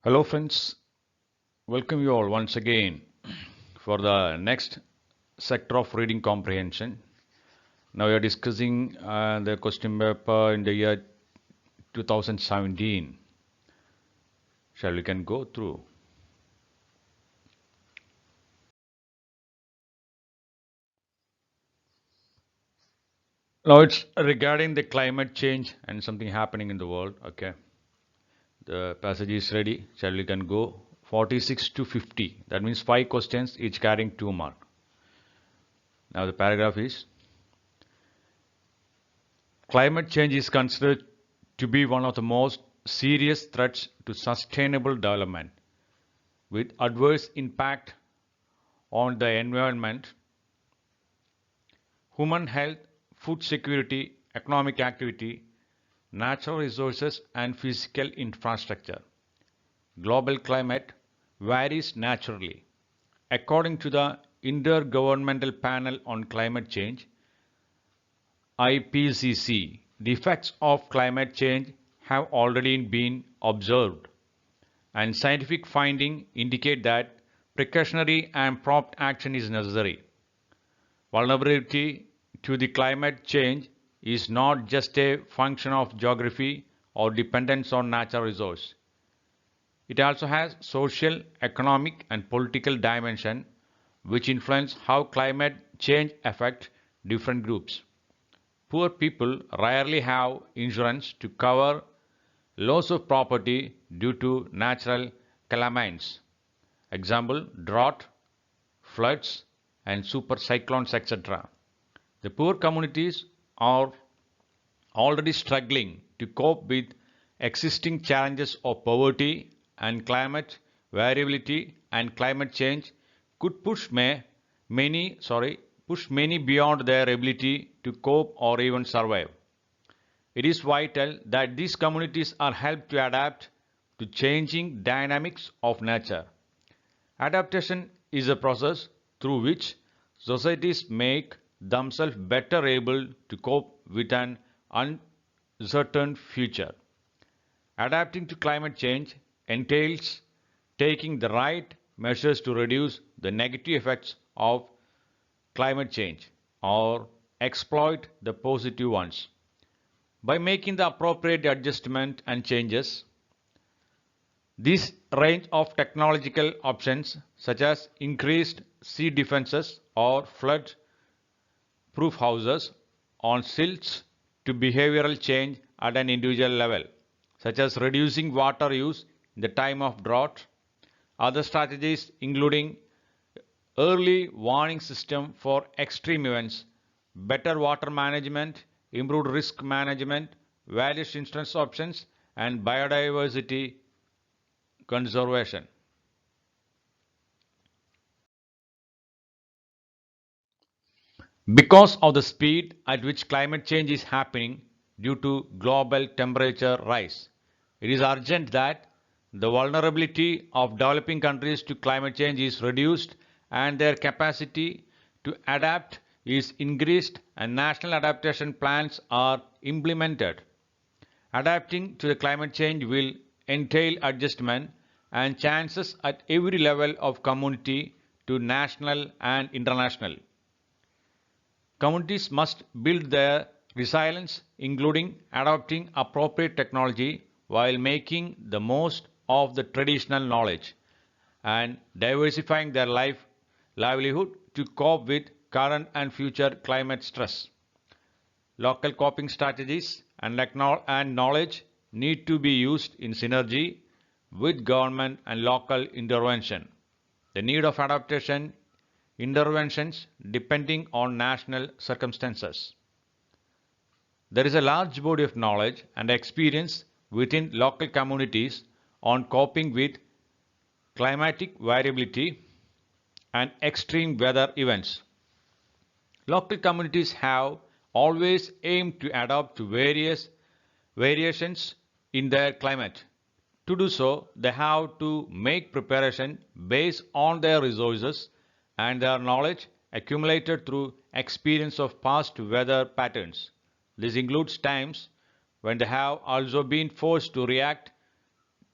Hello friends, welcome you all once again for the next sector of reading comprehension. Now we are discussing the question paper in the year 2017. Shall we can go through? Now it's regarding the climate change and something happening in the world. Okay, the passage is ready. Shall we can go 46 to 50. That means 5 questions, each carrying 2 marks. Now the paragraph is: climate change is considered to be one of the most serious threats to sustainable development, with adverse impact on the environment, human health, food security, economic activity, natural resources, and physical infrastructure. Global climate varies naturally. According to the Intergovernmental Panel on Climate Change, IPCC, the effects of climate change have already been observed, and scientific findings indicate that precautionary and prompt action is necessary. Vulnerability to the climate change is not just a function of geography or dependence on natural resources. It also has social, economic, and political dimension which influence how climate change affects different groups. Poor people rarely have insurance to cover loss of property due to natural calamities. Example, drought, floods, and super cyclones, etc. The poor communities are already struggling to cope with existing challenges of poverty and climate variability, and climate change could push many beyond their ability to cope or even survive. It is vital that these communities are helped to adapt to changing dynamics of nature. Adaptation is a process through which societies make themselves better able to cope with an uncertain future. Adapting to climate change entails taking the right measures to reduce the negative effects of climate change or exploit the positive ones. By making the appropriate adjustment and changes, this range of technological options such as increased sea defenses or flood proof houses on silts to behavioral change at an individual level, such as reducing water use in the time of drought. Other strategies including early warning system for extreme events, better water management, improved risk management, various insurance options, and biodiversity conservation. Because of the speed at which climate change is happening due to global temperature rise, it is urgent that the vulnerability of developing countries to climate change is reduced and their capacity to adapt is increased and national adaptation plans are implemented. Adapting to the climate change will entail adjustment and chances at every level of community to national and international. Communities must build their resilience, including adopting appropriate technology while making the most of the traditional knowledge and diversifying their livelihood to cope with current and future climate stress. Local coping strategies and knowledge need to be used in synergy with government and local intervention. The need of adaptation interventions depending on national circumstances. There is a large body of knowledge and experience within local communities on coping with climatic variability and extreme weather events. Local communities have always aimed to adapt to various variations in their climate. To do so, they have to make preparation based on their resources and their knowledge accumulated through experience of past weather patterns. This includes times when they have also been forced to react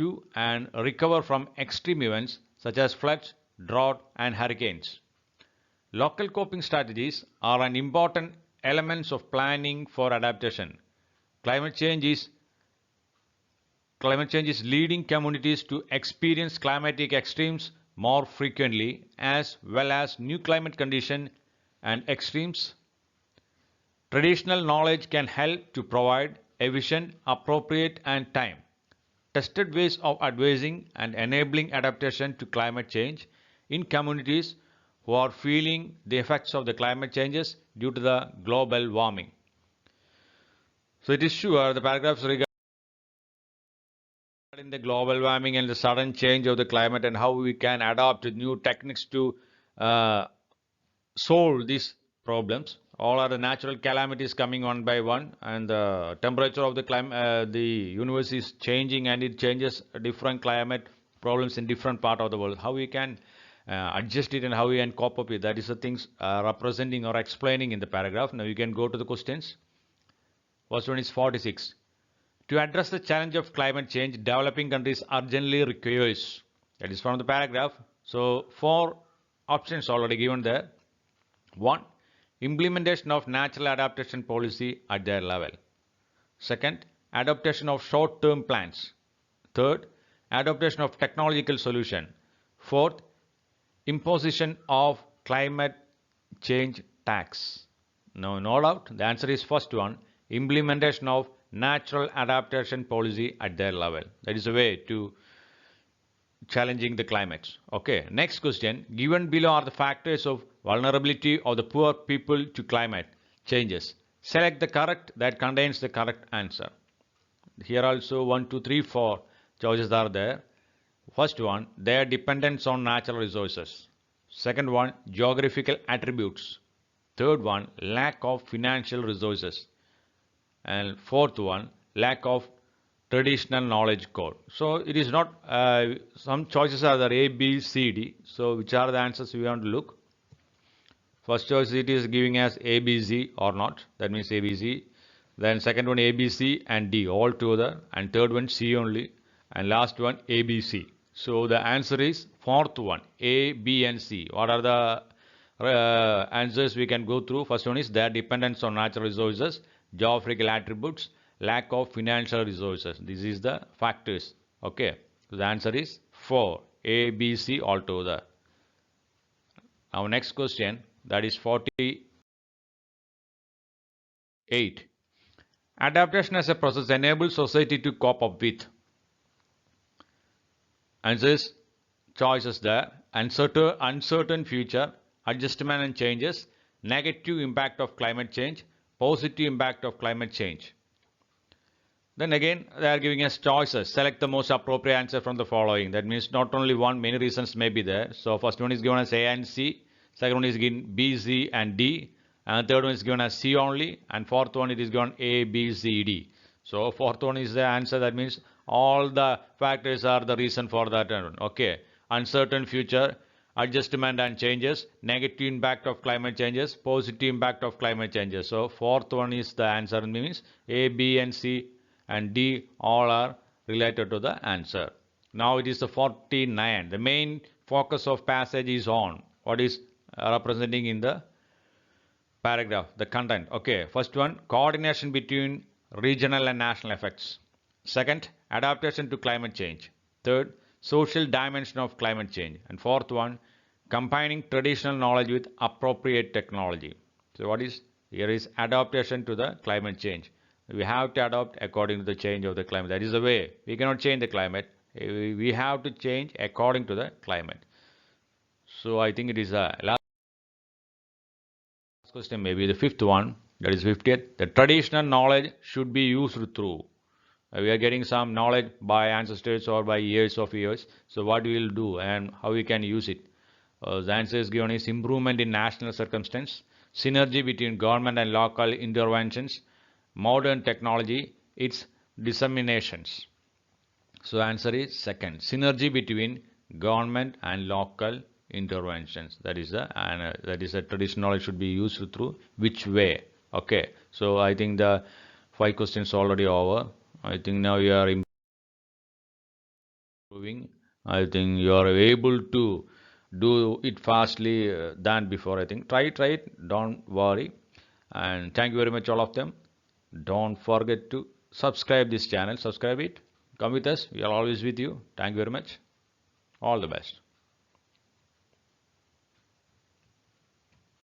to and recover from extreme events such as floods, drought, and hurricanes. Local coping strategies are an important element of planning for adaptation. Climate change is leading communities to experience climatic extremes more frequently, as well as new climate conditions and extremes. Traditional knowledge can help to provide efficient, appropriate, and time tested ways of advising and enabling adaptation to climate change in communities who are feeling the effects of the climate changes due to the global warming. So it is sure the paragraphs regarding the global warming and the sudden change of the climate and how we can adapt to new techniques to solve these problems. All are the natural calamities coming one by one, and the temperature of the universe is changing, and it changes different climate problems in different part of the world. How we can adjust it and how we can cope up with that is the things representing or explaining in the paragraph. Now you can go to the questions. First one is 46. To address the challenge of climate change, developing countries urgently requires. That is from the paragraph. So 4 options already given there. 1. Implementation of natural adaptation policy at their level. Second, adaptation of short-term plans. Third, adaptation of technological solution. Fourth, imposition of climate change tax. No doubt, the answer is first one, implementation of natural adaptation policy at their level. That is a way to challenging the climate. Okay, next question. Given below are the factors of vulnerability of the poor people to climate changes. Select the correct that contains the correct answer. Here also 1, 2, 3, 4 choices are there. First one, their dependence on natural resources. Second one, geographical attributes. Third one, lack of financial resources. And fourth one, lack of traditional knowledge code. So it is not, some choices are there A, B, C, D. So which are the answers we want to look? First choice it is giving us A, B, C or not. That means A, B, C. Then second one A, B, C and D all together. And third one C only. And last one A, B, C. So the answer is fourth one A, B and C. What are the answers we can go through? First one is their dependence on natural resources, geographical attributes, lack of financial resources. This is the factors. Okay. So the answer is 4. A, B, C altogether. Now next question, that is 48. Adaptation as a process enables society to cope up with. Answers, choices there. Uncertain future, adjustment and changes, negative impact of climate change, positive impact of climate change. Then again, they are giving us choices. Select the most appropriate answer from the following. That means not only one, many reasons may be there. So first one is given as A and C. Second one is given B, C and D. And third one is given as C only. And fourth one it is given A, B, C, D. So fourth one is the answer. That means all the factors are the reason for that. Okay. Uncertain future, adjustment and changes, negative impact of climate changes, positive impact of climate changes. So fourth one is the answer. Means A, B and C and D all are related to the answer. Now it is the 49. The main focus of passage is on what is representing in the paragraph, the content. Okay, first one, coordination between regional and national effects. Second, adaptation to climate change. Third, social dimension of climate change. And fourth one, combining traditional knowledge with appropriate technology. So what is here is adaptation to the climate change. We have to adapt according to the change of the climate. That is the way. We cannot change the climate. We have to change according to the climate. So I think it is a last question, maybe the fifth one. That is 50th. The traditional knowledge should be used through. We are getting some knowledge by ancestors or by years of years. So what we will do and how we can use it? The answer is given is improvement in national circumstance, synergy between government and local interventions, modern technology, its disseminations. So answer is second, synergy between government and local interventions. That is a traditional knowledge should be used through which way. Okay, so I think the 5 questions already over. I think now you are improving. I think you are able to do it fastly than before. I think try it. Don't worry. And thank you very much, all of them. Don't forget to subscribe this channel. Subscribe it. Come with us. We are always with you. Thank you very much. All the best.